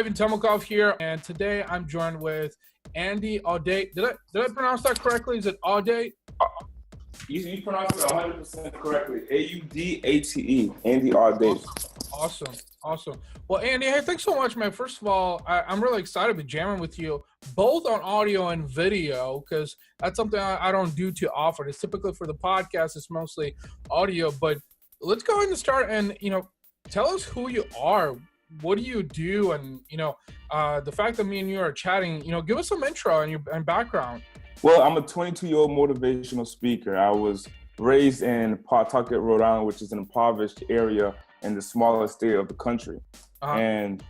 Ivan Temikov here, and today I'm joined with Andy Audate. Did I pronounce that correctly? Is it Audate? You pronounced it 100% correctly. Audate. Andy Audate. Awesome. Well, Andy, hey, thanks so much, man. First of all, I'm really excited to be jamming with you, both on audio and video, because that's something I don't do too often. It's typically for the podcast, it's mostly audio. But let's go ahead and start, and tell us who you are. What do you do? And the fact that me and you are chatting, give us some intro and background. Well, I'm a 22-year-old motivational speaker. I was raised in Pawtucket, Rhode Island, which is an impoverished area in the smallest state of the country. And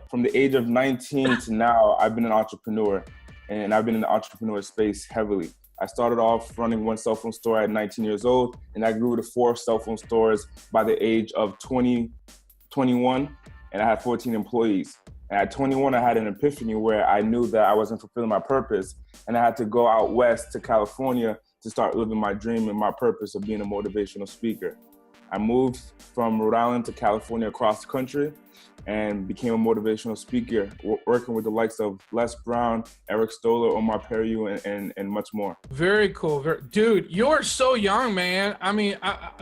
from the age of 19 to now, I've been an entrepreneur, and I've been in the entrepreneur space heavily. I started off running one cell phone store at 19 years old, and I grew to 4 cell phone stores by the age of 21, and I had 14 employees. And at 21, I had an epiphany where I knew that I wasn't fulfilling my purpose, and I had to go out west to California to start living my dream and my purpose of being a motivational speaker. I moved from Rhode Island to California across the country and became a motivational speaker, working with the likes of Les Brown, Eric Stoller, Omar Periu, and much more. Very cool. Dude, you're so young, man. I mean,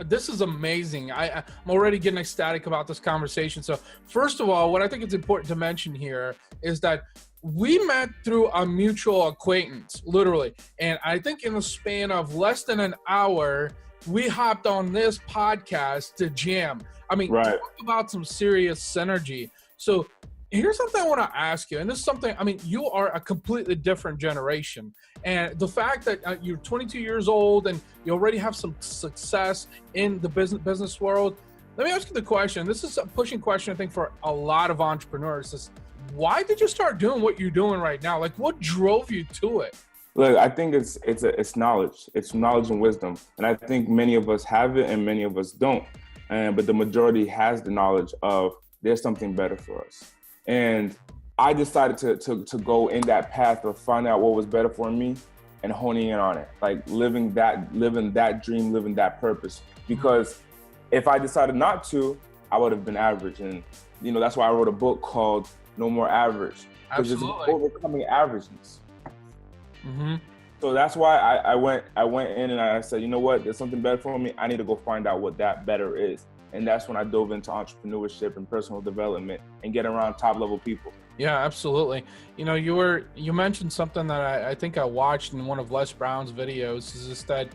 this is amazing. I'm already getting ecstatic about this conversation. So first of all, what I think is important to mention here is that we met through a mutual acquaintance, literally. And I think in the span of less than an hour, we hopped on this podcast to jam. I mean, right. Talk about some serious synergy. So here's something I want to ask you. And this is something, you are a completely different generation. And the fact that you're 22 years old and you already have some success in the business world. Let me ask you the question. This is a pushing question, I think, for a lot of entrepreneurs. Is why did you start doing what you're doing right now? Like, what drove you to it? Look, I think it's knowledge. It's knowledge and wisdom. And I think many of us have it and many of us don't. But the majority has the knowledge of there's something better for us. And I decided to go in that path of finding out what was better for me and honing in on it. Like living that dream, living that purpose. Because if I decided not to, I would have been average. And that's why I wrote a book called No More Average. Because it's overcoming averageness. Mm-hmm. So that's why I went in and I said, you know what, there's something better for me. I need to go find out what that better is. And that's when I dove into entrepreneurship and personal development and get around top level people. Yeah, absolutely. You mentioned something that I think I watched in one of Les Brown's videos is just that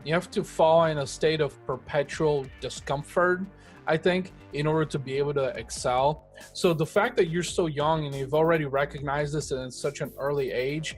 you have to fall in a state of perpetual discomfort, I think, in order to be able to excel. So the fact that you're so young and you've already recognized this in such an early age,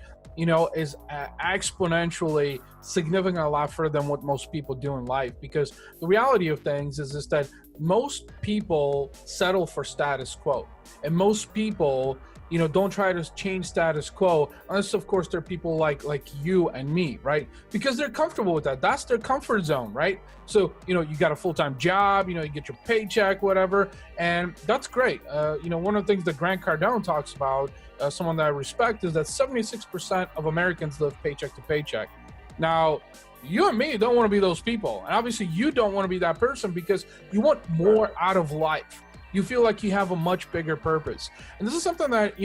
is exponentially significant a lot further than what most people do in life. Because the reality of things is that most people settle for status quo. And most people, don't try to change status quo, unless of course they're people like you and me, right? Because they're comfortable with that. That's their comfort zone, right? So, you got a full-time job, you get your paycheck, whatever, and that's great. One of the things that Grant Cardone talks about, someone that I respect, is that 76% of Americans live paycheck to paycheck. Now, you and me don't want to be those people. And obviously you don't want to be that person because you want more out of life. You feel like you have a much bigger purpose. And this is something that,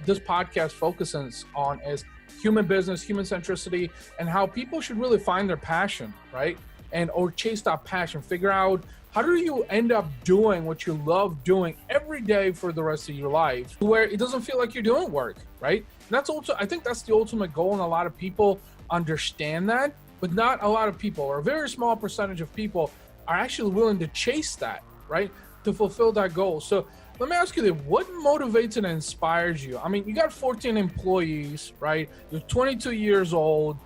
this podcast focuses on is human business, human centricity, and how people should really find their passion, right? Or chase that passion, figure out how do you end up doing what you love doing every day for the rest of your life, where it doesn't feel like you're doing work, right? And that's also, I think that's the ultimate goal, and a lot of people understand that, but not a lot of people, or a very small percentage of people are actually willing to chase that, right? To fulfill that goal. So let me ask you this, what motivates and inspires you? You got 14 employees, right? You're 22 years old,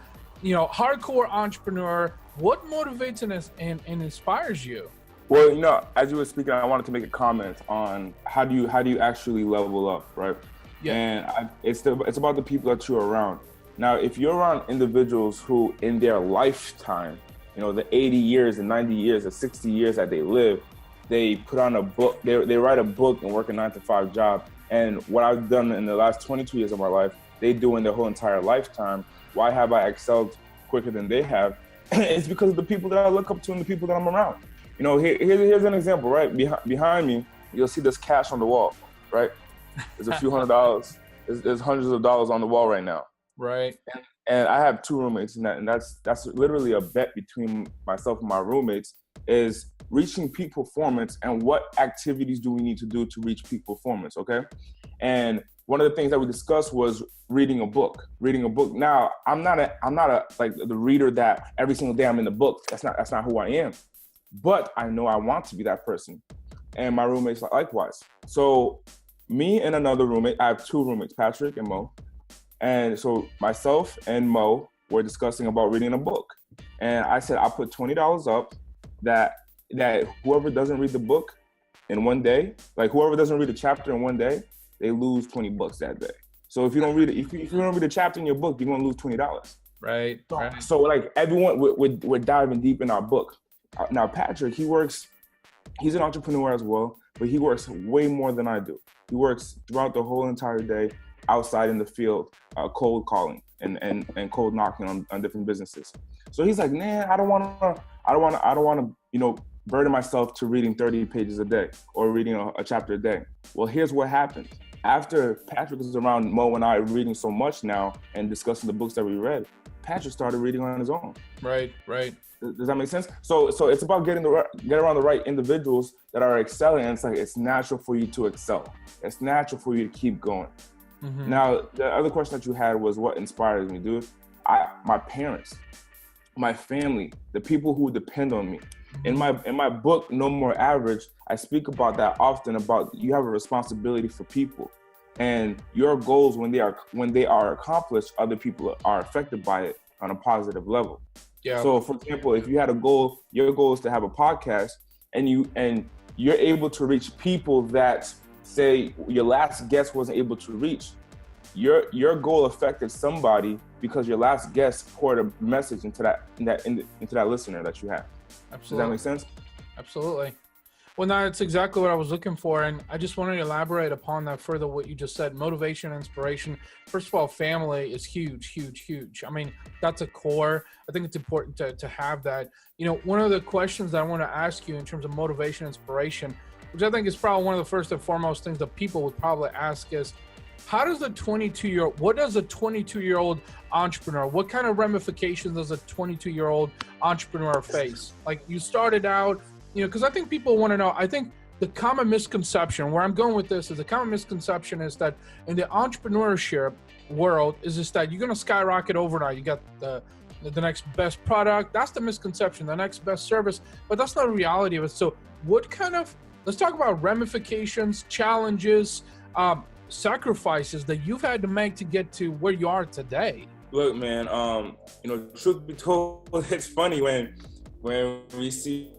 hardcore entrepreneur. What motivates and inspires you? Well, as you were speaking, I wanted to make a comment on how do you actually level up, right? Yeah. And it's about the people that you're around. Now, if you're around individuals who in their lifetime, the 80 years, the 90 years, the 60 years that they live, they put on a book, they write a book and work a 9-to-5 job. And what I've done in the last 22 years of my life, they do in their whole entire lifetime. Why have I excelled quicker than they have? It's because of the people that I look up to and the people that I'm around. Here's an example, right? Behind me, you'll see this cash on the wall, right? There's a few $100. There's hundreds of dollars on the wall right now. Right. And I have 2 roommates, and that's literally a bet between myself and my roommates, is reaching peak performance, and what activities do we need to do to reach peak performance, okay? And one of the things that we discussed was reading a book. Now, I'm not a like the reader that every single day I'm in the book. That's not who I am. But I know I want to be that person. And my roommates likewise. So me and another roommate, I have 2 roommates, Patrick and Mo. And so myself and Mo were discussing about reading a book. And I said, I'll put $20 up that whoever doesn't read the book in one day, like whoever doesn't read a chapter in one day, they lose $20 that day. So if you don't read it, if you don't read a chapter in your book, you're gonna lose $20. Right. So like everyone, we're diving deep in our book. Now Patrick, he's an entrepreneur as well, but he works way more than I do. He works throughout the whole entire day outside in the field, cold calling and cold knocking on different businesses. So he's like, man, I don't wanna, burden myself to reading 30 pages a day or reading a chapter a day. Well, here's what happened. After Patrick was around Mo and I reading so much now and discussing the books that we read, Patrick started reading on his own. Right. Does that make sense? So it's about get around the right individuals that are excelling, and it's natural for you to excel. It's natural for you to keep going. Mm-hmm. Now, the other question that you had was what inspires me, dude. My parents, my family, the people who depend on me. In my book, No More Average, I speak about that often, about you have a responsibility for people, and your goals, when they are accomplished, other people are affected by it on a positive level. Yeah. So for example, if you had a goal, your goal is to have a podcast, and you're able to reach people that say your last guest wasn't able to reach. Your goal affected somebody because your last guest poured a message into that listener that you have. Absolutely. Does that make sense? Absolutely. Well, that's exactly what I was looking for. And I just wanted to elaborate upon that further, what you just said. Motivation, inspiration. First of all, family is huge, huge, huge. I mean, that's a core. I think it's important to have that. One of the questions that I want to ask you in terms of motivation, inspiration, which I think is probably one of the first and foremost things that people would probably ask is, what does a 22-year-old entrepreneur, what kind of ramifications does a 22-year-old entrepreneur face? Like, you started out, because I think people want to know. I think the common misconception, where I'm going with this, is the common misconception is that in the entrepreneurship world is just that you're going to skyrocket overnight. You got the next best product. That's the misconception, the next best service, but that's not the reality of it. So let's talk about ramifications, challenges, sacrifices that you've had to make to get to where you are today. Look, man, truth be told, it's funny when we see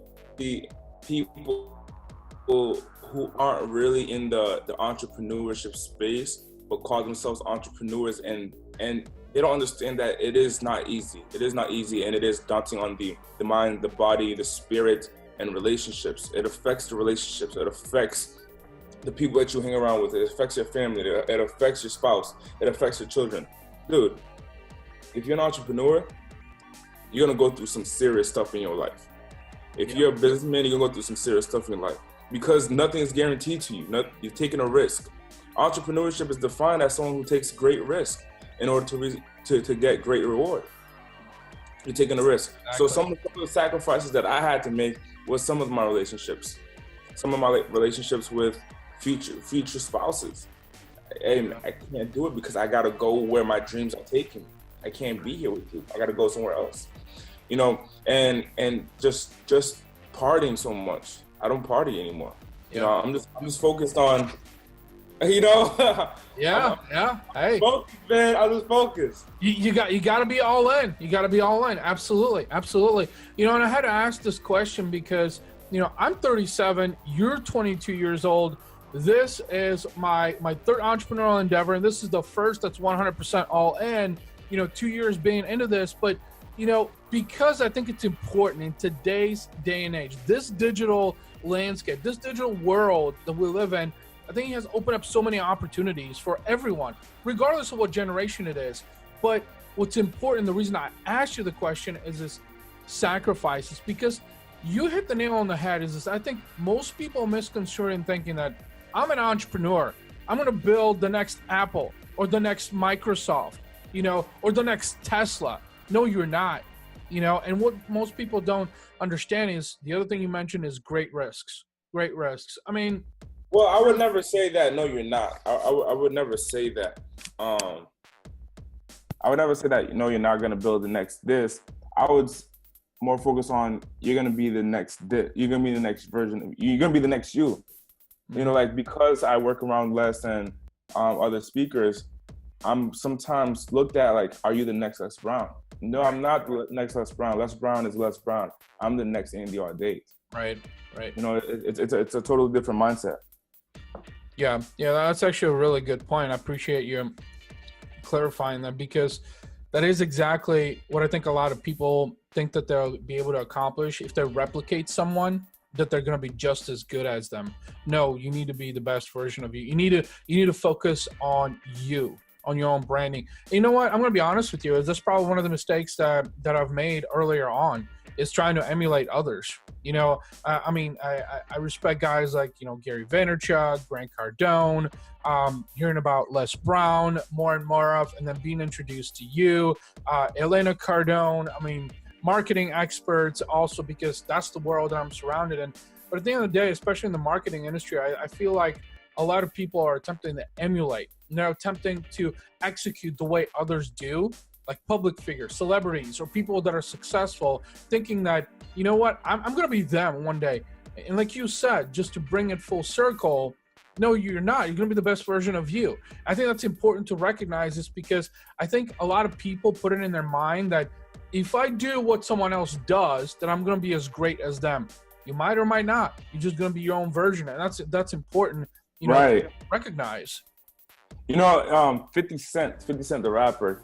people who aren't really in the entrepreneurship space but call themselves entrepreneurs, and they don't understand that it is not easy. It is not easy, and it is daunting on the mind, the body, the spirit, and relationships. It affects the relationships. It affects the people that you hang around with. It affects your family. It affects your spouse. It affects your children. Dude, if you're an entrepreneur, you're gonna go through some serious stuff in your life. If you're a businessman, you're gonna go through some serious stuff in your life, because nothing is guaranteed to you. You're taking a risk. Entrepreneurship is defined as someone who takes great risk in order to get great reward. You're taking a risk. Exactly. So some of the sacrifices that I had to make was some of my relationships. Some of my relationships with future spouses. Hey, man, I can't do it because I gotta go where my dreams are taking me. I can't be here with you. I gotta go somewhere else. And just partying so much. I don't party anymore. I'm just focused on, Yeah. Hey, focused, man. I'm just focused. You got to be all in. You got to be all in. Absolutely. And I had to ask this question because I'm 37. You're 22 years old. This is my third entrepreneurial endeavor, and this is the first that's 100% all in. 2 years being into this, but because I think it's important in today's day and age, this digital landscape, this digital world that we live in, I think it has opened up so many opportunities for everyone, regardless of what generation it is. But what's important, the reason I asked you the question is this sacrifices, because you hit the nail on the head. I think most people misconstrue in thinking that I'm an entrepreneur. I'm going to build the next Apple or the next Microsoft, you know, or the next Tesla. No, you're not, you know. And what most people don't understand is the other thing you mentioned is great risks. Great risks. I mean, well, I would never say that. No, you're not. I would never say that. I would never say that. No, you're not going to build the next this. I would more focus on you're going to be the next this. You're going to be the next version. You're going to be the next you. You know, like, because I work around Les and other speakers, I'm sometimes looked at like, are you the next Les Brown? No, I'm not the next Les Brown. Les Brown is Les Brown. I'm the next Andy Audate. Right. You know, it's a totally different mindset. Yeah, that's actually a really good point. I appreciate you clarifying that, because that is exactly what I think a lot of people think that they'll be able to accomplish if they replicate someone, that they're going to be just as good as them. No, you need to be the best version of you. You need to focus on you, on your own branding. And you know what? I'm going to be honest with you. That's probably one of the mistakes that I've made earlier on, is trying to emulate others. You know, I mean, I respect guys like, you know, Gary Vaynerchuk, Grant Cardone, hearing about Les Brown more and more of, and then being introduced to you, Elena Cardone. I mean, marketing experts also, because that's the world that I'm surrounded in. But at the end of the day, especially in the marketing industry, I feel like a lot of people are attempting to emulate. They're attempting to execute the way others do, like public figures, celebrities, or people that are successful, thinking that, you know what, I'm going to be them one day. And like you said, just to bring it full circle, no, you're not. You're going to be the best version of you. I think that's important to recognize this, because I think a lot of people put it in their mind that if I do what someone else does, then I'm going to be as great as them. You might or might not. You're just going to be your own version. And that's important, you know, right, to recognize. You know, 50 Cent, the rapper,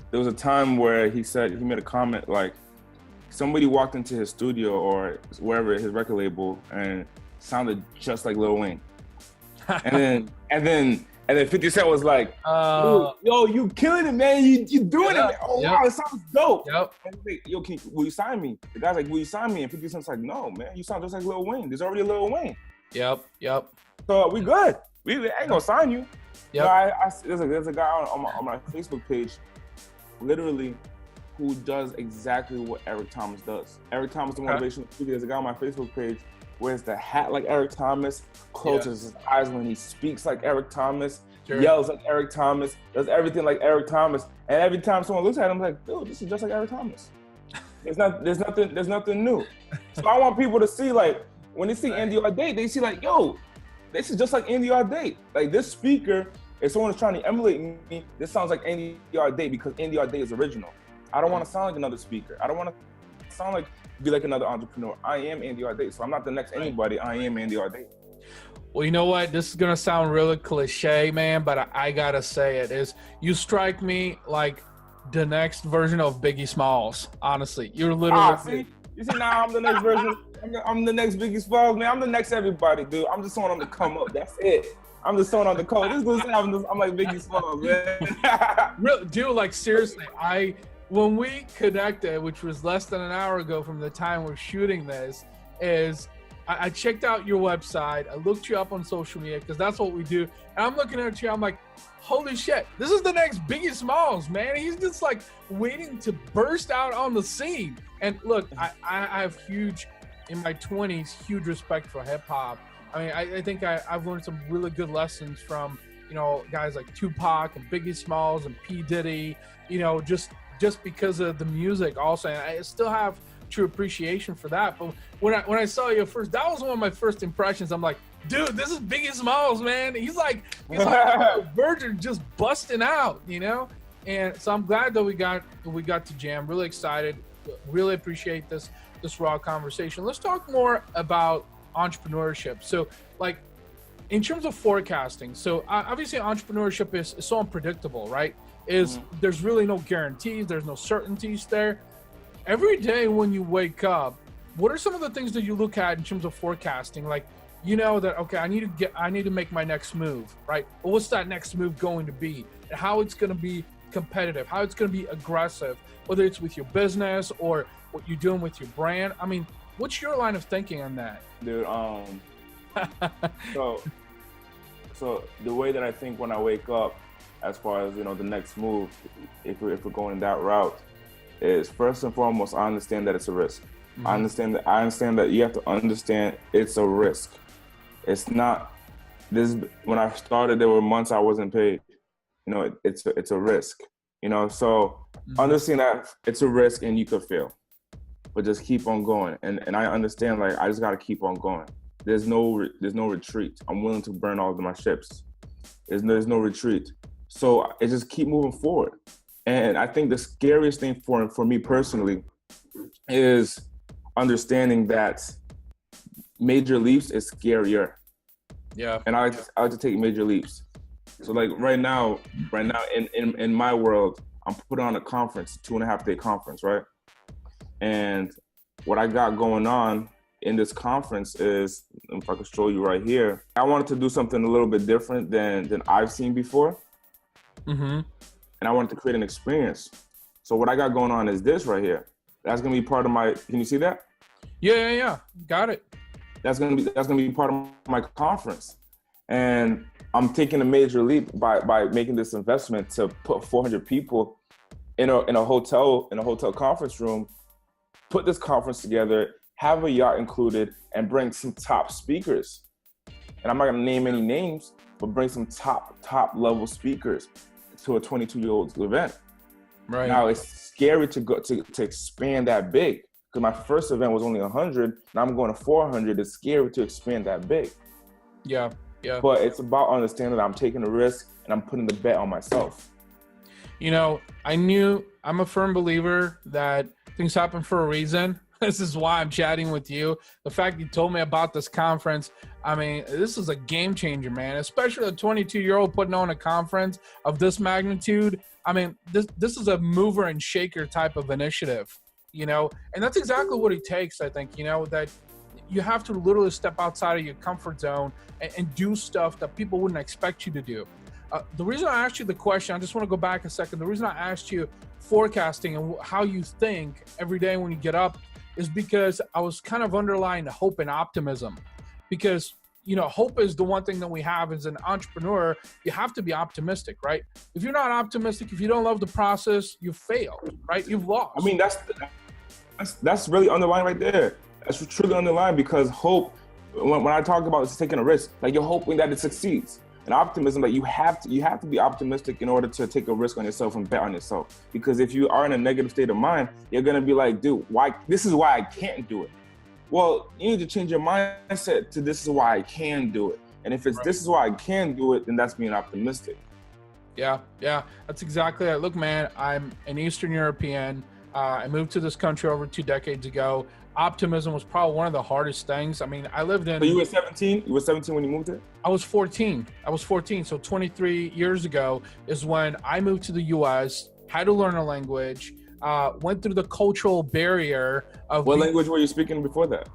there was a time where he made a comment like, somebody walked into his studio or wherever, his record label, and sounded just like Lil Wayne. and then 50 Cent was like, yo, you killing it, man. You doing it. Oh, wow, it sounds dope. Yep. And he's like, yo, will you sign me? The guy's like, will you sign me? And 50 Cent's like, no, man, you sound just like Lil Wayne. There's already a Lil Wayne. Yep. So we good. We ain't gonna sign you. Yep. You know, there's a guy on my Facebook page, literally, who does exactly what Eric Thomas does. Eric Thomas, the motivational speaker. There's a guy on my Facebook page wears the hat like Eric Thomas, closes his eyes when he speaks like Eric Thomas, yells like Eric Thomas, does everything like Eric Thomas. And every time someone looks at him, like, dude, this is just like Eric Thomas. There's nothing new. So I want people to see, like, when they see Andy Audate, they see like, yo, this is just like Andy Audate. Like, this speaker, if someone is trying to emulate me, this sounds like Andy Audate, because Andy Audate is original. I don't want to sound like another speaker. I don't want to sound like, be like another entrepreneur. I am Andy Audate, so I'm not the next anybody. I am Andy Audate. Well, you know what? This is gonna sound really cliche, man, but I gotta say it is. You strike me like the next version of Biggie Smalls. Honestly, you're literally. See? You see, now I'm the next version. I'm the next Biggie Smalls, man. I'm the next everybody, dude. I'm just someone on the come up. That's it. I'm just someone on the code. This is gonna sound. I'm like Biggie Smalls, man. Real, dude. Like, seriously, when we connected, which was less than an hour ago from the time we're shooting this, I checked out your website. I looked you up on social media, because that's what we do. And I'm looking at you. I'm like, holy shit, this is the next Biggie Smalls, man. He's just like waiting to burst out on the scene. And look, I have in my 20s, huge respect for hip hop. I mean, I think I've learned some really good lessons from, you know, guys like Tupac and Biggie Smalls and P. Diddy, you know, just because of the music also. And I still have true appreciation for that. But when I saw you first, that was one of my first impressions. I'm like, dude, this is Biggie Smalls, man. He's like a virgin just busting out, you know? And so I'm glad that we got to jam. Really excited. Really appreciate this raw conversation. Let's talk more about entrepreneurship. So, like, in terms of forecasting, so obviously entrepreneurship is so unpredictable, right? There's really no guarantees, there's no certainties there. Every day when you wake up, what are some of the things that you look at in terms of forecasting? Like, you know that, okay, I need to make my next move, right? Well, what's that next move going to be? And how it's going to be competitive, how it's going to be aggressive, whether it's with your business or what you're doing with your brand. I mean, what's your line of thinking on that? Dude, so So the way that I think when I wake up, as far as, you know, the next move, if we're going that route, is first and foremost, I understand that it's a risk. Mm-hmm. I understand that you have to understand it's a risk. It's not this. When I started, there were months I wasn't paid. You know, it's a risk. You know, so understand that it's a risk and you could fail, but just keep on going. And I understand, like, I just got to keep on going. There's no retreat. I'm willing to burn all of my ships. There's no retreat. So it just keep moving forward. And I think the scariest thing for me personally is understanding that major leaps is scarier. Yeah. And I like to take major leaps. So like right now in my world, I'm putting on a conference, 2.5-day conference, right? And what I got going on in this conference is, if I could show you right here, I wanted to do something a little bit different than I've seen before. Mm-hmm. And I wanted to create an experience. So what I got going on is this right here. That's gonna be part of my, can you see that? Yeah. Got it. That's gonna be part of my conference. And I'm taking a major leap by making this investment to put 400 people in a hotel conference room, put this conference together, have a yacht included, and bring some top speakers. And I'm not gonna name any names, but bring some top level speakers to a 22-year-old event. Right. Now it's scary to expand that big, because my first event was only 100, now I'm going to 400. It's scary to expand that big. Yeah. But it's about understanding that I'm taking a risk and I'm putting the bet on myself. You know, I'm a firm believer that things happen for a reason. This is why I'm chatting with you. The fact you told me about this conference, I mean, this is a game changer, man, especially a 22-year-old putting on a conference of this magnitude. I mean, this is a mover and shaker type of initiative, you know, and that's exactly what it takes, I think, you know, that you have to literally step outside of your comfort zone and do stuff that people wouldn't expect you to do. The reason I asked you the question, I just want to go back a second. The reason I asked you forecasting and how you think every day when you get up is because I was kind of underlying hope and optimism. Because, you know, hope is the one thing that we have as an entrepreneur. You have to be optimistic, right? If you're not optimistic, if you don't love the process, you failed, right? You've lost. I mean, that's really underlying right there. That's truly underlying, because hope, when I talk about it's taking a risk, like you're hoping that it succeeds. And optimism, like you have to be optimistic in order to take a risk on yourself and bet on yourself. Because if you are in a negative state of mind, you're gonna be like, dude, why? This is why I can't do it. Well, you need to change your mindset to this is why I can do it. And if it's this is why I can do it, then that's being optimistic. Yeah, that's exactly it. Look, man, I'm an Eastern European. I moved to this country over 2 decades ago. Optimism was probably one of the hardest things. I mean, I lived in... So you were 17? You were 17 when you moved here? I was 14. So 23 years ago is when I moved to the U.S., had to learn a language, went through the cultural barrier of... What language were you speaking before that?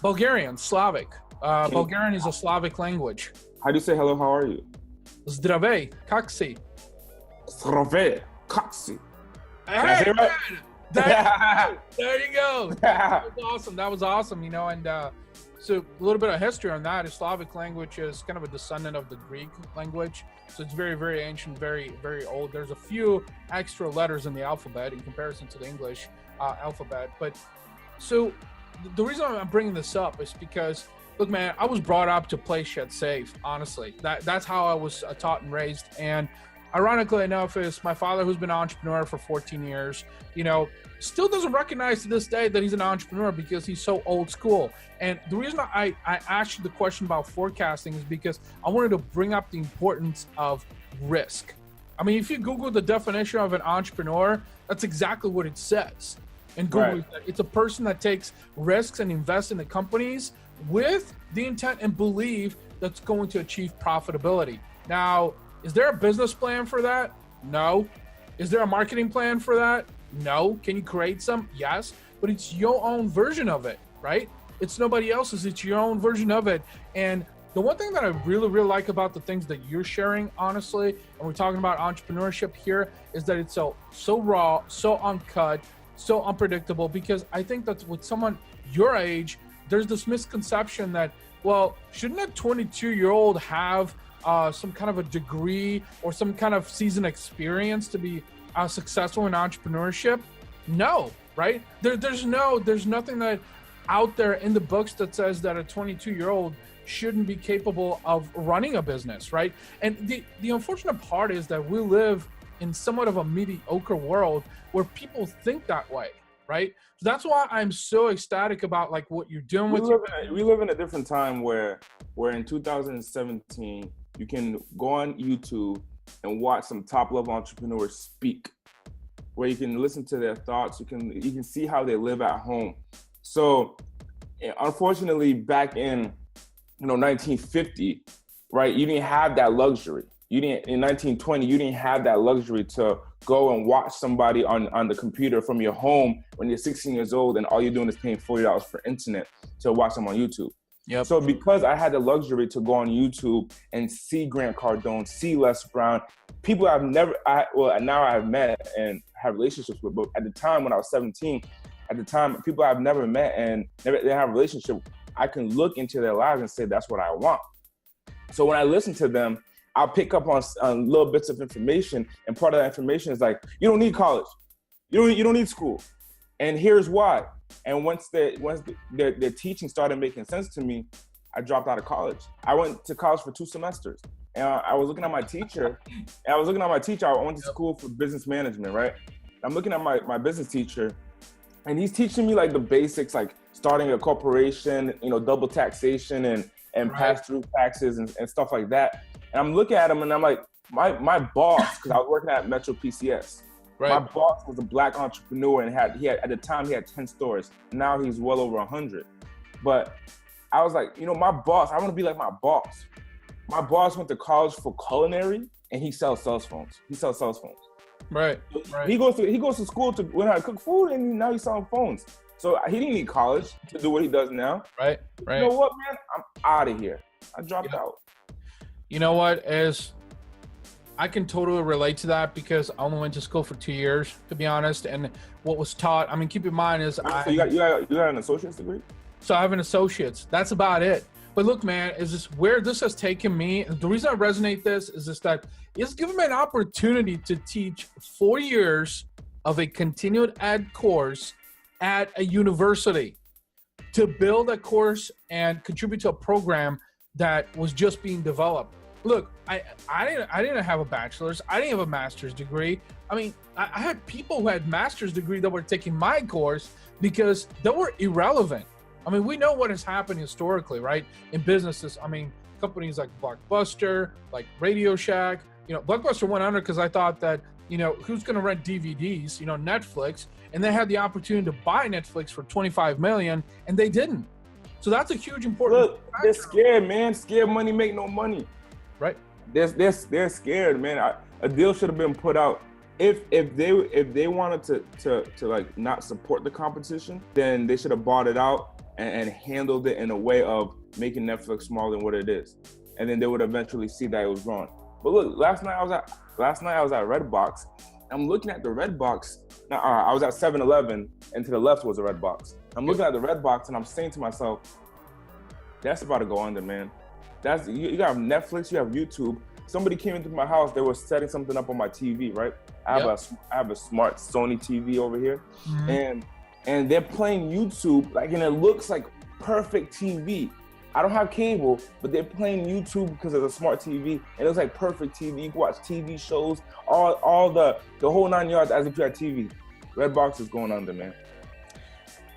Bulgarian, Slavic. Bulgarian is a Slavic language. How do you say hello, how are you? Zdravej, kak si? Zdravej, kak si? Hey, there you go. That was awesome, you know. And so a little bit of history on that. Slavic language is kind of a descendant of the Greek language, so it's very, very ancient, very, very old. There's a few extra letters in the alphabet in comparison to the English alphabet. But so the reason I'm bringing this up is because, look, man, I was brought up to play shit safe. Honestly, that's how I was taught and raised. And ironically enough, is my father, who's been an entrepreneur for 14 years, you know, still doesn't recognize to this day that he's an entrepreneur because he's so old school. And the reason I asked you the question about forecasting is because I wanted to bring up the importance of risk. I mean, if you Google the definition of an entrepreneur, that's exactly what it says. And Google, right. It's a person that takes risks and invests in the companies with the intent and belief that's going to achieve profitability. Now, is there a business plan for that? No. Is there a marketing plan for that? No. Can you create some? Yes. But it's your own version of it, right? It's nobody else's. It's your own version of it. And the one thing that I really, really like about the things that you're sharing, honestly, and we're talking about entrepreneurship here, is that it's so raw, so uncut, so unpredictable. Because I think that with someone your age, there's this misconception that, well, shouldn't a 22-year-old have some kind of a degree or some kind of seasoned experience to be successful in entrepreneurship? No, right? There's nothing that out there in the books that says that a 22-year-old shouldn't be capable of running a business, right? And the unfortunate part is that we live in somewhat of a mediocre world where people think that way, right? So that's why I'm so ecstatic about like what you're doing with we live in a different time where in 2017 you can go on YouTube and watch some top level entrepreneurs speak, where you can listen to their thoughts, you can see how they live at home. So unfortunately, back in 1950, right, you didn't have that luxury. In 1920, you didn't have that luxury to go and watch somebody on the computer from your home when you're 16 years old and all you're doing is paying $40 for internet to watch them on YouTube. Yep. So because I had the luxury to go on YouTube and see Grant Cardone, see Les Brown, people now I've met and have relationships with, but at the time when I was 17, people I've never met and they have a relationship, I can look into their lives and say, that's what I want. So when I listen to them, I'll pick up on little bits of information, and part of that information is like, you don't need college, you don't need school, and here's why. And once their teaching started making sense to me, I dropped out of college. I went to college for 2 semesters, and I was looking at my teacher. I went to school for business management, right? I'm looking at my business teacher, and he's teaching me like the basics, like starting a corporation, double taxation and right, pass-through taxes and stuff like that. And I'm looking at him and I'm like, my boss, because I was working at Metro PCS. Right. My boss was a Black entrepreneur and he had at the time he had 10 stores. Now he's well over 100. But I was like, my boss, I want to be like my boss. My boss went to college for culinary and he sells cell phones. Right. He goes to school to learn how to cook food, and now he's selling phones. So he didn't need college to do what he does now. Right. You know what, man? I'm out of here. I dropped out. You know what? I can totally relate to that because I only went to school for 2 years, to be honest. And what was taught, I mean, keep in mind is so you got an associate's degree? So I have an associate's. That's about it. But look, man, is this where this has taken me? The reason I resonate this is just that it's given me an opportunity to teach 4 years of a continued ed course at a university, to build a course and contribute to a program that was just being developed. Look, I didn't have a bachelor's. I didn't have a master's degree. I mean, I had people who had master's degree that were taking my course because they were irrelevant. I mean, we know what has happened historically, right? In businesses, I mean, companies like Blockbuster, like Radio Shack, Blockbuster went under because I thought that, who's going to rent DVDs, Netflix, and they had the opportunity to buy Netflix for $25 million, and they didn't. So that's a huge important. Look, they're scared, man. Scared money make no money. Right. They're scared, man. A deal should have been put out. If they wanted to like not support the competition, then they should have bought it out and handled it in a way of making Netflix smaller than what it is, and then they would eventually see that it was wrong. But look, last night I was at Redbox. I'm looking at the Redbox. Now I was at 7-Eleven, and to the left was a Redbox. I'm looking at the Redbox, and I'm saying to myself, that's about to go under, man. You got Netflix, you have YouTube. Somebody came into my house, they were setting something up on my TV, right? I have a smart Sony TV over here, mm-hmm. and they're playing YouTube, and it looks like perfect TV. I don't have cable, but they're playing YouTube because of the smart TV. It looks like perfect TV. You can watch TV shows, all the whole 9 yards as if you had TV. Redbox is going under, man.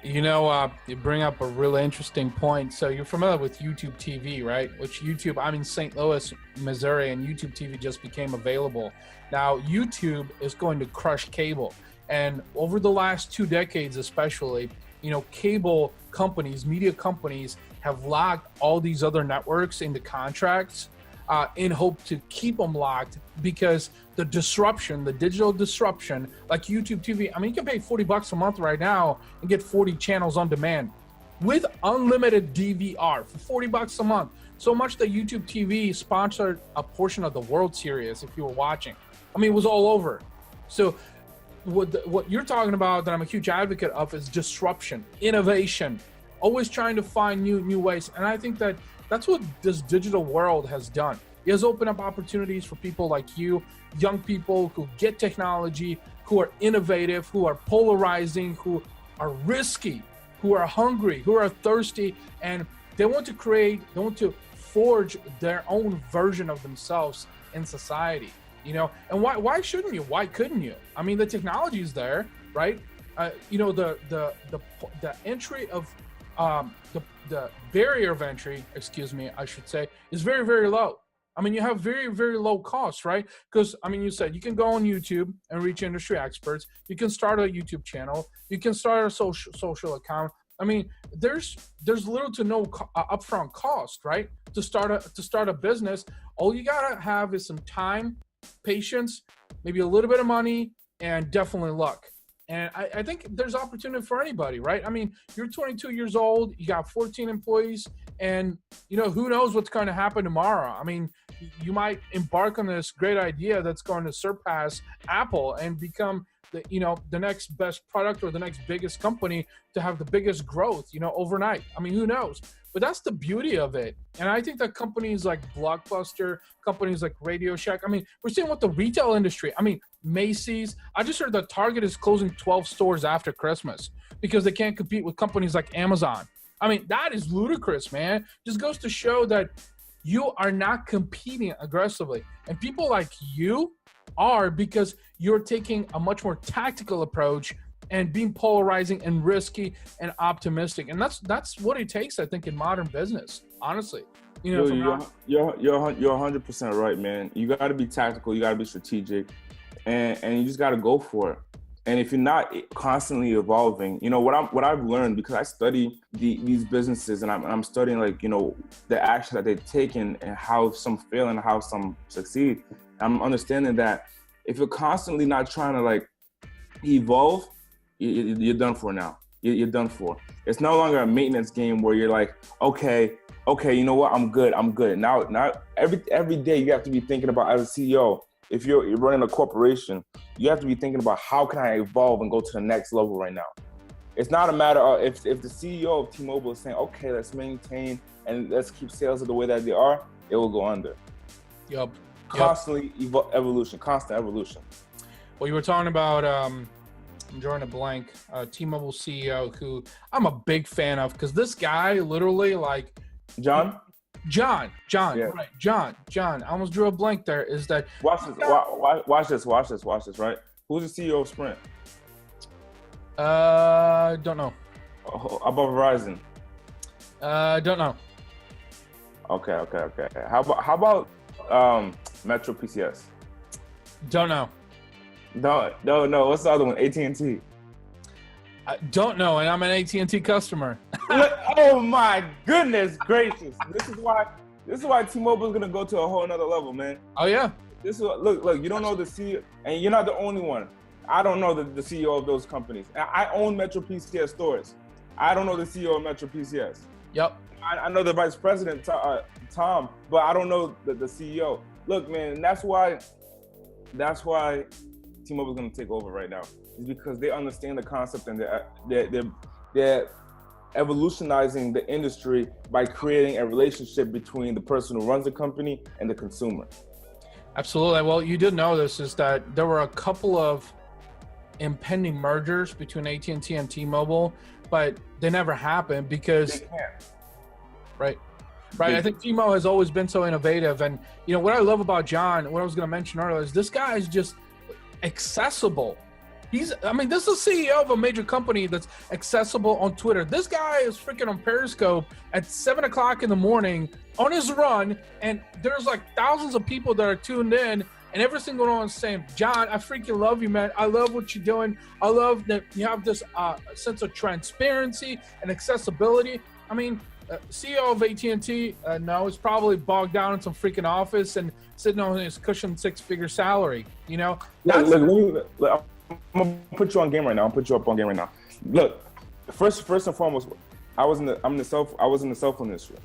You bring up a really interesting point. So you're familiar with YouTube TV, right? Which I'm in St. Louis, Missouri, and YouTube TV just became available. Now, YouTube is going to crush cable. And over the last 2 decades especially, cable companies, media companies have locked all these other networks into contracts in hope to keep them locked because the digital disruption, like YouTube TV, I mean, you can pay $40 a month right now and get 40 channels on demand with unlimited DVR for $40 a month. So much that YouTube TV sponsored a portion of the World Series if you were watching. I mean, it was all over. So what you're talking about that I'm a huge advocate of is disruption, innovation, always trying to find new ways. And I think that that's what this digital world has done. He has opened up opportunities for people like you, young people who get technology, who are innovative, who are polarizing, who are risky, who are hungry, who are thirsty, and they want to forge their own version of themselves in society, you know. And why shouldn't you? Why couldn't you? I mean, the technology is there, right? You know, the entry of the barrier of entry, excuse me, I should say, is very, very low. I mean, you have very, very low costs, right? Because, I mean, you said you can go on YouTube and reach industry experts. You can start a YouTube channel. You can start a social account. I mean, there's little to no upfront cost, right? To start a business, all you gotta have is some time, patience, maybe a little bit of money, and definitely luck. And I think there's opportunity for anybody, right? I mean, you're 22 years old, you got 14 employees, and, you know, who knows what's going to happen tomorrow? I mean, you might embark on this great idea that's going to surpass Apple and become the next best product or the next biggest company to have the biggest growth, you know, overnight. I mean, who knows? But that's the beauty of it. And I think that companies like Blockbuster, companies like Radio Shack, I mean, we're seeing what the retail industry, I mean, Macy's, I just heard that Target is closing 12 stores after Christmas because they can't compete with companies like Amazon. I mean, that is ludicrous, man. Just goes to show that you are not competing aggressively. And people like you are, because you're taking a much more tactical approach and being polarizing and risky and optimistic. And that's what it takes, I think, in modern business, honestly. You know, you're 100% right, man. You got to be tactical. You got to be strategic, and you just got to go for it. And if you're not constantly evolving, you know, what I've learned, because I study these businesses, and I'm studying, like, you know, the action that they've taken and how some fail and how some succeed. I'm understanding that if you're constantly not trying to, like, evolve, you're done for now. You're done for. It's no longer a maintenance game where you're like, okay, you know what? I'm good. Now every day you have to be thinking about, as a CEO, if you're running a corporation, you have to be thinking about, how can I evolve and go to the next level right now? It's not a matter of if the CEO of T-Mobile is saying, okay, let's maintain and let's keep sales the way that they are, it will go under. Yep. Constant evolution. Well, you were talking about, I'm drawing a blank, T-Mobile CEO, who I'm a big fan of, because this guy literally, like... John, yeah. Right, John. I almost drew a blank there. Is that... Watch this, right? Who's the CEO of Sprint? Don't know. Above Verizon? Don't know. Okay. How about Metro PCS? Don't know. No. What's the other one? AT&T? I don't know, and I'm an AT&T customer. Oh my goodness gracious! This is why T-Mobile is gonna go to a whole another level, man. Oh yeah. Look. You don't know the CEO, and you're not the only one. I don't know the CEO of those companies. I own Metro PCS stores. I don't know the CEO of Metro PCS. Yep. I know the vice president, Tom, but I don't know the CEO. Look, man, that's why T-Mobile is going to take over right now. Is because they understand the concept, and they're evolutionizing the industry by creating a relationship between the person who runs the company and the consumer. Absolutely. Well, you did know this, is that there were a couple of impending mergers between AT&T and T-Mobile, but they never happened because... They can't. Right. I think T-Mobile has always been so innovative. And, you know, what I love about John, what I was going to mention earlier, is this guy is just accessible. This is the CEO of a major company that's accessible on Twitter. This guy is freaking on Periscope at 7 o'clock in the morning on his run, and there's like thousands of people that are tuned in, and every single one is saying, John, I freaking love you, man. I love what you're doing. I love that you have this sense of transparency and accessibility. I mean, CEO of AT&T, no, is probably bogged down in some freaking office and sitting on his cushioned 6-figure salary. You know, look, I'm gonna put you on game right now. Look, first and foremost, I was in the cell phone industry,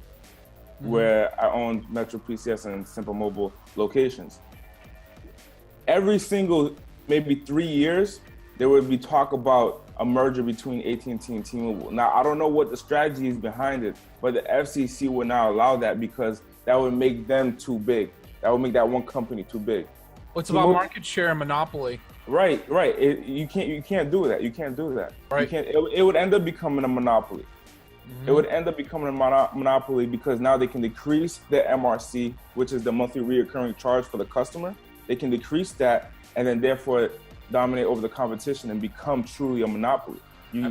where I owned Metro PCS and Simple Mobile locations. Every single maybe 3 years, there would be talk about a merger between AT&T and T-Mobile. Now, I don't know what the strategy is behind it, but the FCC would not allow that because that would make them too big. that would make that one company too big. Well, it's about market share and monopoly. Right. You can't do that. You can't do that. Right. It would end up becoming a monopoly. It would end up becoming a monopoly because now they can decrease the MRC, which is the monthly recurring charge for the customer. They can decrease that and then therefore dominate over the competition and become truly a monopoly.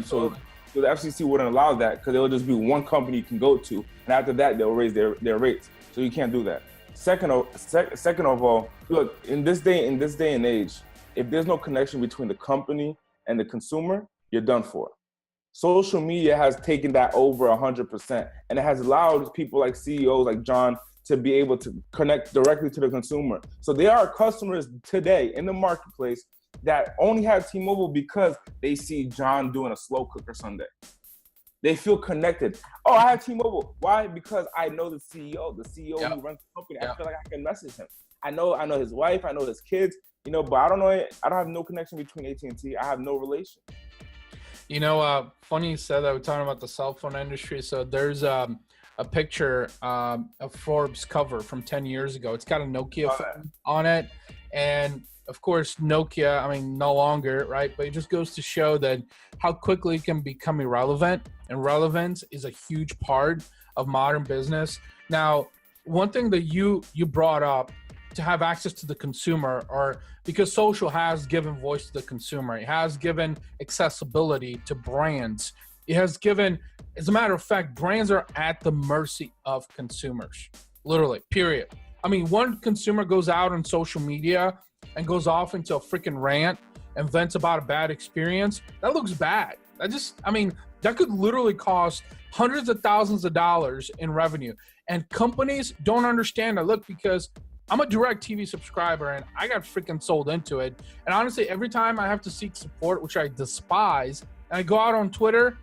So the FCC wouldn't allow that because it'll just be one company you can go to, and after that they'll raise their rates. So you can't do that. Second of all, look, in this day and age, if there's no connection between the company and the consumer, you're done for. Social media has taken that over 100%, and it has allowed people like CEOs like John to be able to connect directly to the consumer. So there are customers today in the marketplace that only have T-Mobile because they see John doing a slow cooker Sunday. They feel connected. Oh, I have T-Mobile. Why? Because I know the CEO who runs the company. I feel like I can message him. I know his wife, I know his kids, but I don't have no connection between AT&T. I have no relation. Funny you said that. We're talking about the cell phone industry. So there's a picture of Forbes cover from 10 years ago. It's got a Nokia phone on it. And of course, Nokia, no longer, right? But it just goes to show that how quickly it can become irrelevant. And relevance is a huge part of modern business. Now, one thing that you brought up, to have access to the consumer, or because social has given voice to the consumer, it has given accessibility to brands. It has given, as a matter of fact, brands are at the mercy of consumers, literally, period. One consumer goes out on social media and goes off into a freaking rant and vents about a bad experience. That looks bad. That could literally cost hundreds of thousands of dollars in revenue. And companies don't understand that. Look, because I'm a DirecTV subscriber and I got freaking sold into it. And honestly, every time I have to seek support, which I despise, and I go out on Twitter,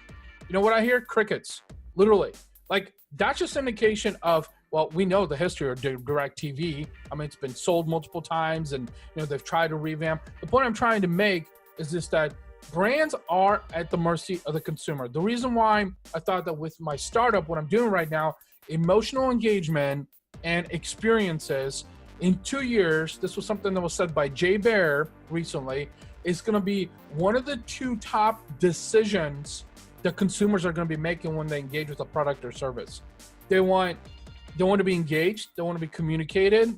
you know what I hear? Crickets, literally. That's just an indication of, well, we know the history of DirecTV. It's been sold multiple times and, they've tried to revamp. The point I'm trying to make is just that brands are at the mercy of the consumer. The reason why I thought that with my startup, what I'm doing right now, emotional engagement and experiences, in 2 years, this was something that was said by Jay Bear recently, is going to be one of the 2 top decisions that consumers are going to be making when they engage with a product or service. They want to be engaged. They want to be communicated.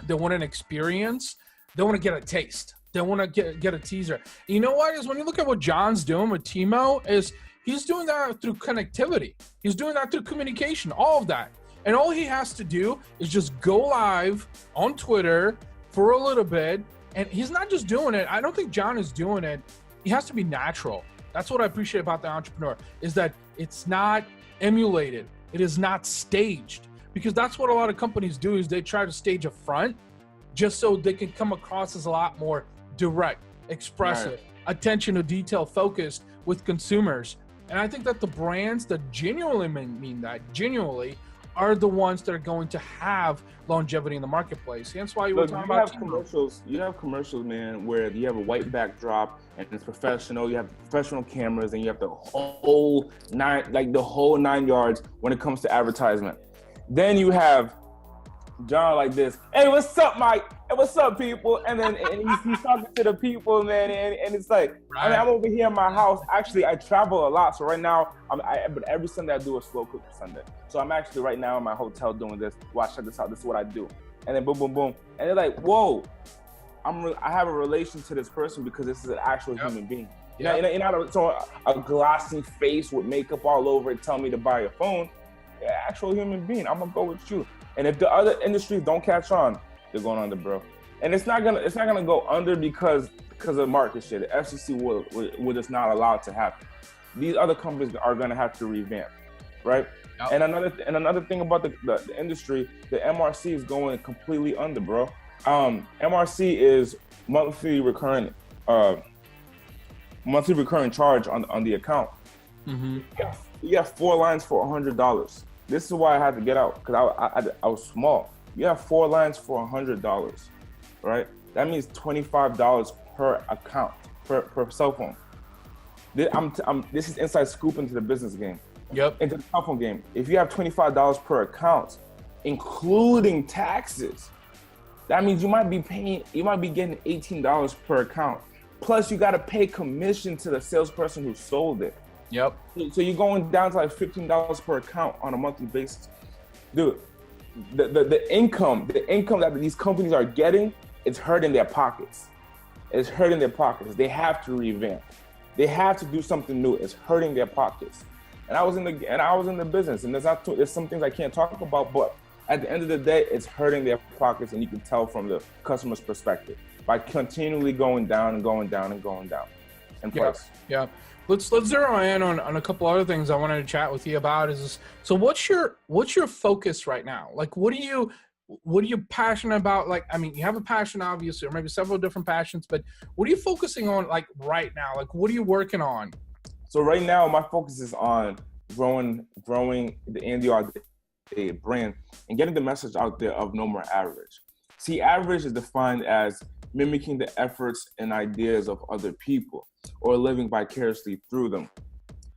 They want an experience. They want to get a taste. They want to get a teaser. You know what? Is when you look at what John's doing with T-Mo, is he's doing that through connectivity. He's doing that through communication, all of that. And all he has to do is just go live on Twitter for a little bit. And he's not just doing it. I don't think John is doing it. He has to be natural. That's what I appreciate about the entrepreneur, is that it's not emulated. It is not staged. Because that's what a lot of companies do, is they try to stage a front just so they can come across as a lot more direct, expressive, attention to detail focused with consumers. And I think that the brands that genuinely mean that, are the ones that are going to have longevity in the marketplace. That's why you were talking about commercials. You have commercials, man, where you have a white backdrop and it's professional. You have professional cameras and you have the whole 9 yards when it comes to advertisement. Then you have John like this. Hey, what's up, Mike? Hey, what's up, people? And then he's talking to the people, man, and it's like, I'm over here in my house. Actually, I travel a lot, so right now, but every Sunday I do a slow cooker Sunday. So I'm actually right now in my hotel doing this. Watch, check this out. This is what I do. And then boom, boom, boom. And they're like, whoa, I have a relation to this person because this is an actual human being. You're not a glossy face with makeup all over it telling me to buy a phone. You're an actual human being. I'm gonna go with you. And if the other industries don't catch on, they're going under, bro. And it's not gonna go under because of market shit. The FCC will just not allow it to happen. These other companies are gonna have to revamp, right? Yep. And another thing about the industry, the MRC is going completely under, bro. MRC is monthly recurring charge on the account. Mm-hmm. You got 4 lines for $100. This is why I had to get out, because I was small. You have 4 lines for $100, right? That means $25 per account, per cell phone. This is inside scoop into the business game. Yep. Into the cell phone game. If you have $25 per account, including taxes, That means you might be getting $18 per account. Plus you got to pay commission to the salesperson who sold it. Yep. So you're going down to like $15 per account on a monthly basis. Dude, the income that these companies are getting, it's hurting their pockets. It's hurting their pockets. They have to revamp. They have to do something new. It's hurting their pockets. And I was in the business, and there's some things I can't talk about, but at the end of the day, it's hurting their pockets, and you can tell from the customer's perspective by continually going down and going down and going down in price. Yeah. Let's zero in on a couple other things I wanted to chat with you about. So what's your focus right now? Like, what are you passionate about? Like, I mean, you have a passion, obviously, or maybe several different passions, but what are you focusing on, like, right now? Like, what are you working on? So right now, my focus is on growing the Audate brand and getting the message out there of no more average. See, average is defined as mimicking the efforts and ideas of other people or living vicariously through them.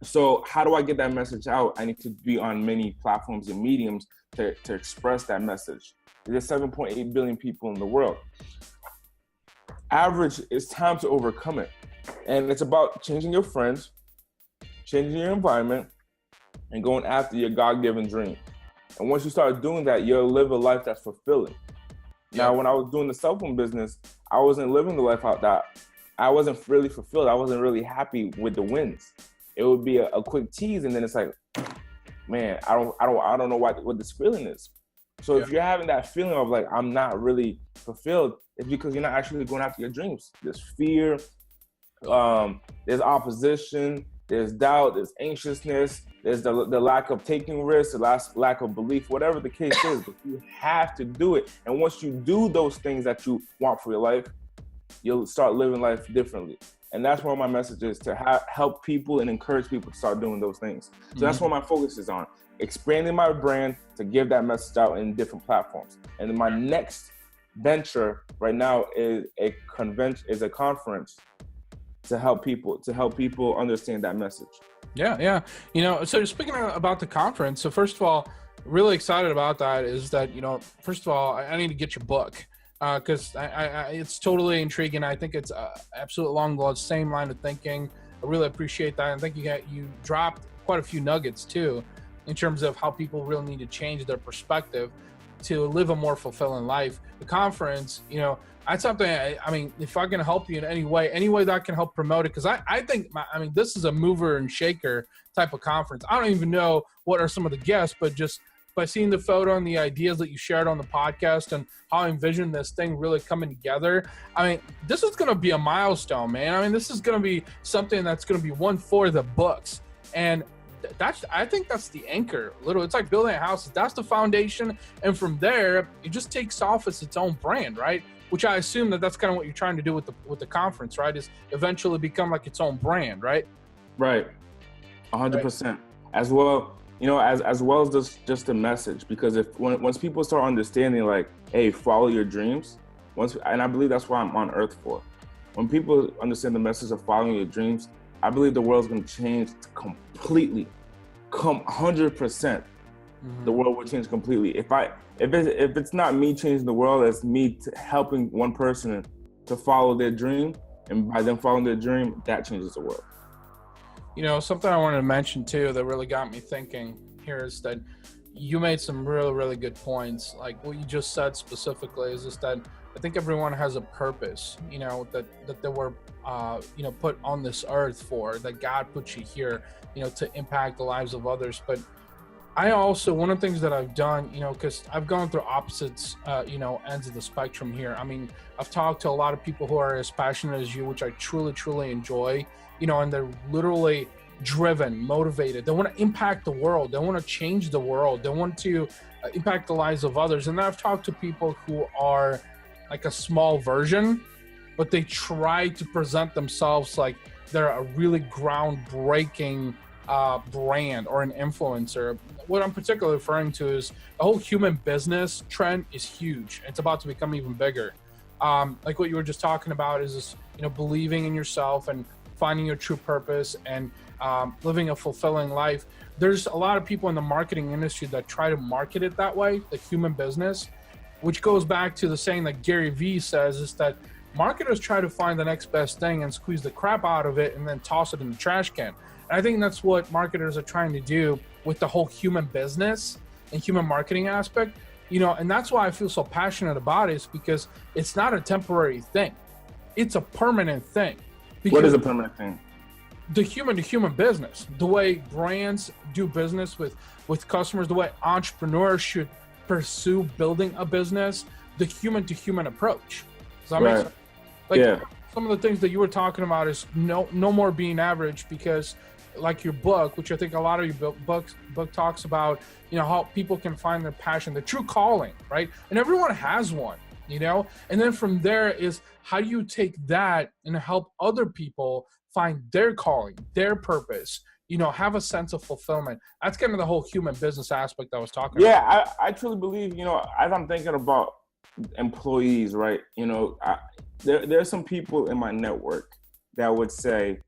So how do I get that message out? I need to be on many platforms and mediums to express that message. There's 7.8 billion people in the world. Average, it's time to overcome it. And it's about changing your friends, changing your environment, and going after your God-given dream. And once you start doing that, you'll live a life that's fulfilling. Now, when I was doing the cell phone business, I wasn't living the life out that I wasn't really fulfilled. I wasn't really happy with the wins. It would be a quick tease, and then it's like, man, I don't know what this feeling is. So if you're having that feeling of like, I'm not really fulfilled, it's because you're not actually going after your dreams. There's fear, there's opposition, there's doubt, there's anxiousness, there's the lack of taking risks, the lack of belief, whatever the case is, but you have to do it. And once you do those things that you want for your life, you'll start living life differently. And that's where my message is, to help people and encourage people to start doing those things. So that's what my focus is on, expanding my brand to give that message out in different platforms. And then my next venture right now is a conference to help people understand that message. Yeah. You know, so speaking about the conference, so first of all, really excited about that is that, you know, first of all, I need to get your book. Because it's totally intriguing. I think it's absolutely along the same line of thinking. I really appreciate that. I think you dropped quite a few nuggets too, in terms of how people really need to change their perspective to live a more fulfilling life. The conference, you know, that's something. I mean, if I can help you in any way that I can help promote it, because I think this is a mover and shaker type of conference. I don't even know what are some of the guests, but just by seeing the photo and the ideas that you shared on the podcast and how I envision this thing really coming together, I mean, this is going to be a milestone, man. I mean, this is going to be something that's going to be one for the books. And I think that's the anchor. Literally, it's like building a house. That's the foundation. And from there, it just takes off as its own brand, right? Which I assume that's kind of what you're trying to do with the conference, right? Is eventually become like its own brand, right? Right. 100%. As well. You know, as well as just a message, because once people start understanding, like, hey, follow your dreams, and I believe that's what I'm on earth for. When people understand the message of following your dreams, I believe the world's going to change completely, 100%. The world will change completely. If it's not me changing the world, it's me helping one person to follow their dream, and by them following their dream, that changes the world. You know, something I wanted to mention too that really got me thinking here is that you made some really, really good points. Like what you just said specifically is just that I think everyone has a purpose, you know, that they were, you know, put on this earth for, that God put you here, you know, to impact the lives of others. But I also, one of the things that I've done, you know, because I've gone through opposites, you know, ends of the spectrum here. I mean, I've talked to a lot of people who are as passionate as you, which I truly, truly enjoy, you know, and they're literally driven, motivated. They want to impact the world. They want to change the world. They want to impact the lives of others. And then I've talked to people who are like a small version, but they try to present themselves like they're a really groundbreaking brand or an influencer. What I'm particularly referring to is the whole human business trend is huge. It's about to become even bigger. Like what you were just talking about is this, you know, believing in yourself and finding your true purpose and living a fulfilling life. There's a lot of people in the marketing industry that try to market it that way, the human business. which goes back to the saying that Gary Vee says, is that marketers try to find the next best thing and squeeze the crap out of it and then toss it in the trash can. And I think that's what marketers are trying to do with the whole human business and human marketing aspect, and that's why I feel so passionate about it, is because it's not a temporary thing. It's a permanent thing. What is a permanent thing? The human to human business, the way brands do business with customers, the way entrepreneurs should pursue building a business, the human to human approach. Does that make sense? Like some of the things that you were talking about is no more being average, because like your book, which I think a lot of your book talks about, how people can find their passion, their true calling, right? And everyone has one, and then from there is how do you take that and help other people find their calling, their purpose, have a sense of fulfillment. That's kind of the whole human business aspect I was talking about. Yeah, I truly believe, as I'm thinking about employees, right? There are some people in my network that would say,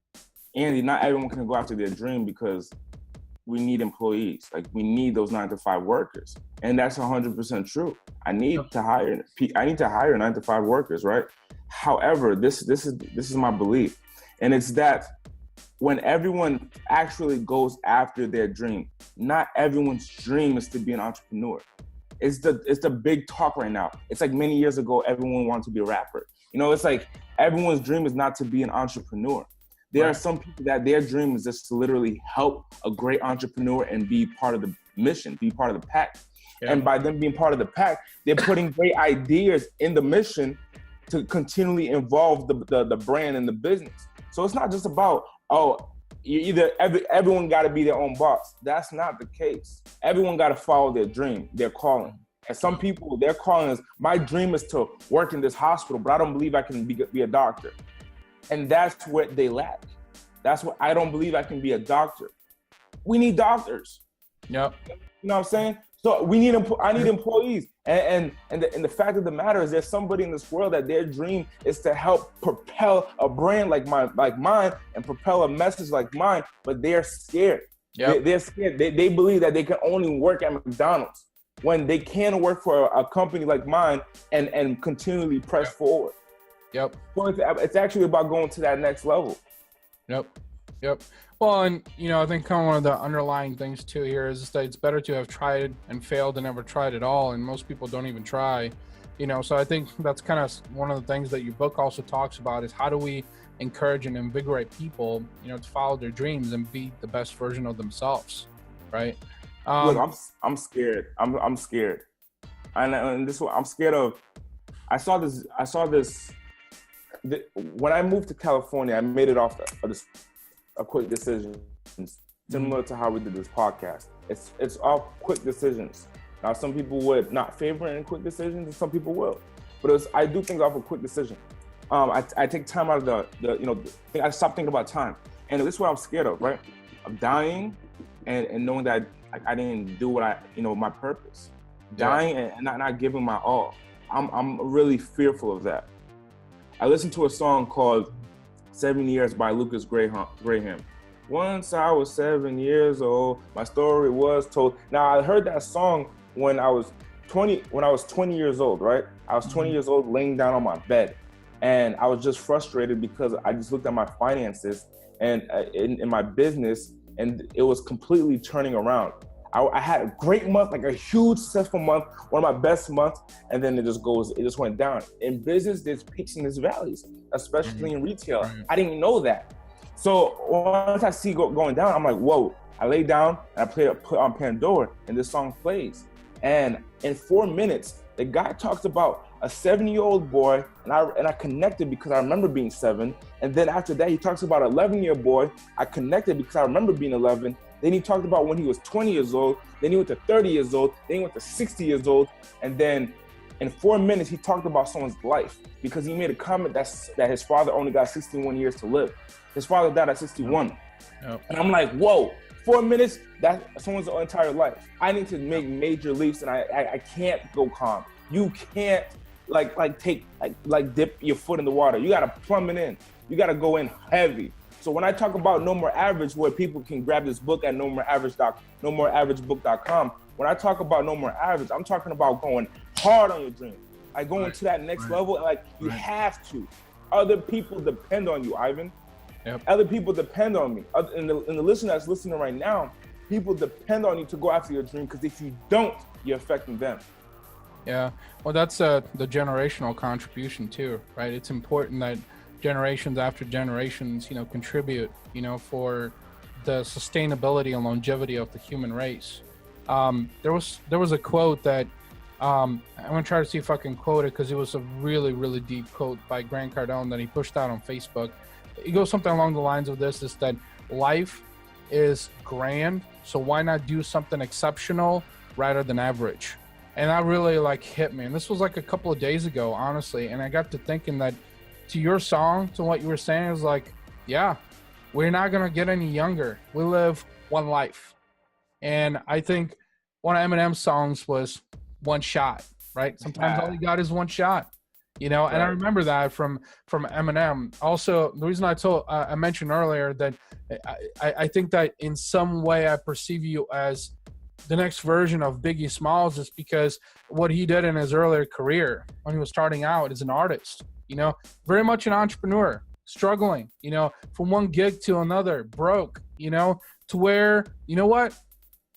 Andy, not everyone can go after their dream because we need employees. Like, we need those 9-to-5 workers. And that's 100% true. I need to hire 9-to-5 workers, right? However, this is my belief. And it's that when everyone actually goes after their dream, not everyone's dream is to be an entrepreneur. It's the big talk right now. It's like many years ago, everyone wanted to be a rapper. It's like everyone's dream is not to be an entrepreneur. There are some people that their dream is just to literally help a great entrepreneur and be part of the mission, be part of the pack. Yeah. And by them being part of the pack, they're putting great ideas in the mission to continually involve the brand and the business. So it's not just about, everyone got to be their own boss. That's not the case. Everyone got to follow their dream, their calling. And some people, their calling is, my dream is to work in this hospital, but I don't believe I can be a doctor. And that's what they lack. That's what I don't believe I can be a doctor. We need doctors. Yep. You know what I'm saying? So I need employees. And the fact of the matter is, there's somebody in this world that their dream is to help propel a brand like mine and propel a message like mine, but they're scared. Yep. They're scared. They believe that they can only work at McDonald's when they can work for a company like mine and continually press forward. Yep. So it's actually about going to that next level. Yep. Well, and I think kind of one of the underlying things too here is that it's better to have tried and failed than never tried at all. And most people don't even try, so I think that's kind of one of the things that your book also talks about, is how do we encourage and invigorate people, to follow their dreams and be the best version of themselves. Right. Look, I'm scared. I'm scared. And this is what I'm scared of. I saw this. When I moved to California, I made it off a quick decision, similar to how we did this podcast. It's all quick decisions. Now, some people would not favor any quick decisions, and some people will. But I do things off a quick decision. I take time out of I stop thinking about time. And this is what I'm scared of, right? Of dying and knowing that I didn't do what my purpose. Dying and not giving my all. I'm really fearful of that. I listened to a song called 7 Years by Lucas Graham. Once I was 7 years old, my story was told. Now, I heard that song when I was 20 years old, right? I was 20 years old, laying down on my bed. And I was just frustrated because I just looked at my finances and in my business, and it was completely turning around. I had a great month, like a huge successful month, one of my best months, and then it just went down. In business, there's peaks and there's valleys, especially in retail. Right. I didn't know that. So once I see going down, I'm like, whoa. I lay down and I put on Pandora, and this song plays. And in 4 minutes, the guy talks about a 7-year-old boy, and I connected because I remember being 7. And then after that, he talks about an 11-year boy. I connected because I remember being 11. Then he talked about when he was 20 years old. Then he went to 30 years old. Then he went to 60 years old. And then in 4 minutes, he talked about someone's life because he made a comment that his father only got 61 years to live. His father died at 61. Yep. And I'm like, whoa, 4 minutes, that's someone's entire life. I need to make major leaps, and I can't go calm. You can't dip your foot in the water. You got to plummet in. You got to go in heavy. So when I talk about No More Average, where people can grab this book at nomoreaveragebooks.com, when I talk about No More Average, I'm talking about going hard on your dream, like going to that next level, and like you have to. Other people depend on you, Ivan. Yep. Other people depend on me. And the listener that's listening right now, people depend on you to go after your dream, because if you don't, you're affecting them. Yeah, well, that's the generational contribution too, right? It's important that generations after generations, contribute, for the sustainability and longevity of the human race. There was a quote that I'm gonna try to see if I can quote it, because it was a really, really deep quote by Grant Cardone that he pushed out on Facebook. It goes something along the lines of this: is that life is grand, so why not do something exceptional rather than average? And that really hit me. And this was a couple of days ago, honestly. And I got to thinking that to your song, to what you were saying, is yeah, we're not going to get any younger. We live one life. And I think one of Eminem's songs was One Shot, right? Sometimes all you got is one shot, and I remember that from Eminem. Also, the reason I mentioned earlier that I think that in some way I perceive you as the next version of Biggie Smalls, is because what he did in his earlier career when he was starting out as an artist, very much an entrepreneur, struggling, from one gig to another, broke, to where, what?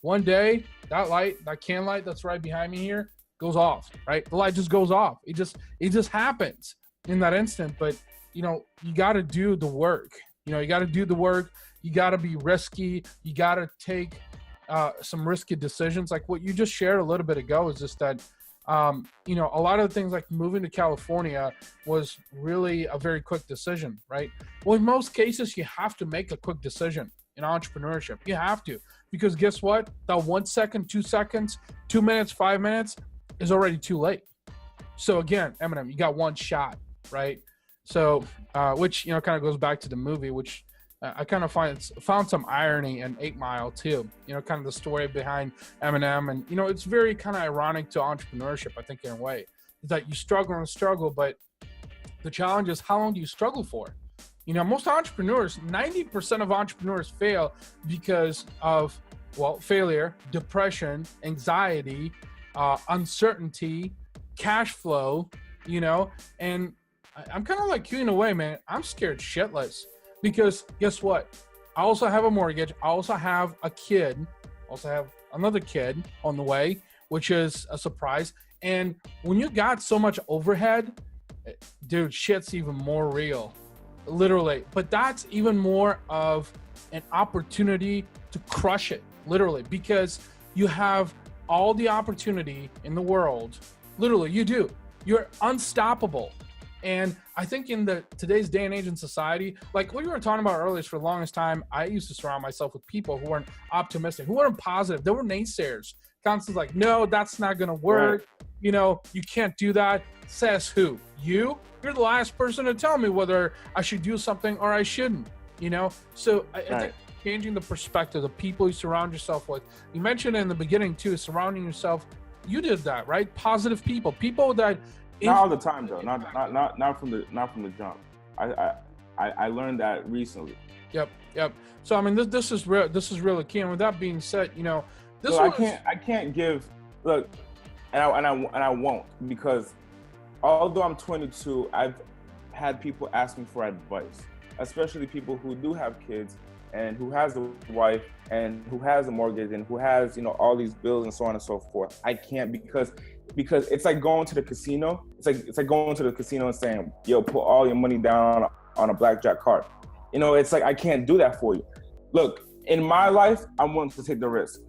One day that can light that's right behind me here goes off, right? The light just goes off. It just happens in that instant. But, you got to do the work. You got to do the work. You got to be risky. You got to take some risky decisions. Like what you just shared a little bit ago is just that, a lot of the things like moving to California was really a very quick decision, right? Well, in most cases, you have to make a quick decision in entrepreneurship. You have to, because guess what? That 1 second, 2 seconds, 2 minutes, 5 minutes is already too late. So again, Eminem, you got one shot, right? So, which, kind of goes back to the movie, which I kind of found some irony in 8 Mile too, kind of the story behind Eminem. And, it's very kind of ironic to entrepreneurship, I think, in a way, is that you struggle, but the challenge is, how long do you struggle for? Most entrepreneurs, 90% of entrepreneurs fail because of, failure, depression, anxiety, uncertainty, cash flow, and I'm kind of like you in a way, man. I'm scared shitless. Because guess what? I also have a mortgage. I also have a kid. I also have another kid on the way, which is a surprise. And when you got so much overhead, dude, shit's even more real. Literally. But that's even more of an opportunity to crush it. Literally. Because you have all the opportunity in the world. Literally, you do. You're unstoppable. And I think in today's day and age in society, like what you were talking about earlier, is for the longest time, I used to surround myself with people who weren't optimistic, who weren't positive. They were naysayers. Constantly like, no, that's not going to work. Right. You can't do that. Says who? You're the last person to tell me whether I should do something or I shouldn't, So I think changing the perspective, the people you surround yourself with. You mentioned in the beginning too, surrounding yourself. You did that, right? Positive people that. Not all the time though. Not from the jump. I learned that recently. Yep. So I mean, this is real. This is really key. And with that being said, I can't give. Look, and I won't, because although I'm 22, I've had people ask me for advice, especially people who do have kids and who has a wife and who has a mortgage and who has all these bills and so on and so forth. I can't, because it's like going to the casino. It's like going to the casino and saying, yo, put all your money down on a blackjack card. It's like, I can't do that for you. Look, in my life, I'm willing to take the risk.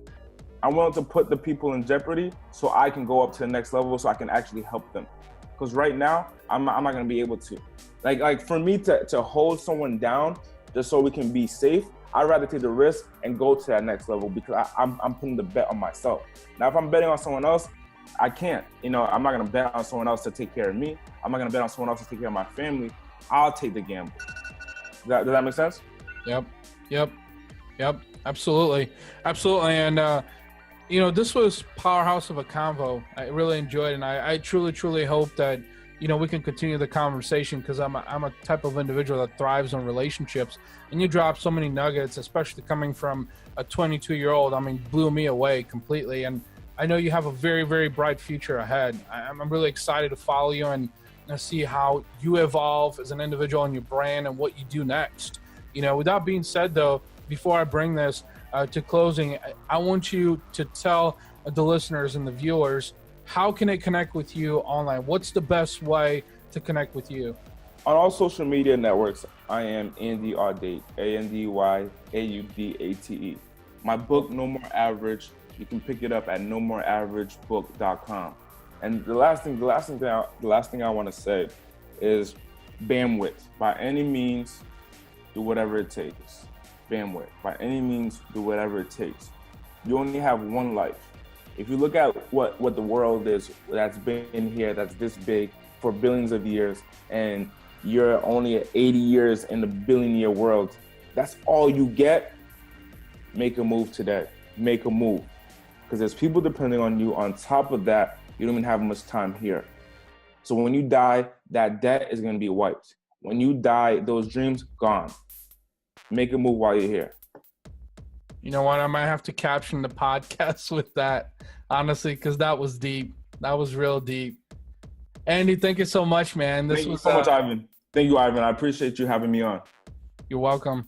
I'm willing to put the people in jeopardy so I can go up to the next level, so I can actually help them. Because right now, I'm not going to be able to. Like for me to hold someone down just so we can be safe, I'd rather take the risk and go to that next level, because I'm putting the bet on myself. Now, if I'm betting on someone else, I can't. I'm not going to bet on someone else to take care of me. I'm not going to bet on someone else to take care of my family. I'll take the gamble. Does that make sense? Yep. Absolutely. And, this was powerhouse of a convo. I really enjoyed it. And I truly hope that, we can continue the conversation, because I'm a type of individual that thrives on relationships. And you drop so many nuggets, especially coming from a 22-year-old. I mean, blew me away completely. And I know you have a very, very bright future ahead. I'm really excited to follow you and see how you evolve as an individual in your brand and what you do next. You know, with that being said, though, before I bring this to closing, I want you to tell the listeners and the viewers, how can they connect with you online? What's the best way to connect with you? On all social media networks, I am Andy Audate, ANDYAUDATE. My book, No More Average, you can pick it up at nomoreaveragebook.com. And the last thing I want to say is bandwidth. By any means, do whatever it takes. Bandwidth. By any means, do whatever it takes. You only have one life. If you look at what the world is, that's been here, that's this big for billions of years, and you're only at 80 years in the billion-year world, that's all you get. Make a move today. Make a move. Because there's people depending on you. On top of that, you don't even have much time here. So when you die, that debt is going to be wiped. When you die, those dreams, gone. Make a move while you're here. You know what? I might have to caption the podcast with that, honestly, because that was deep. That was real deep. Andy, thank you so much, man. Thank you so much, Ivan. Thank you, Ivan. I appreciate you having me on. You're welcome.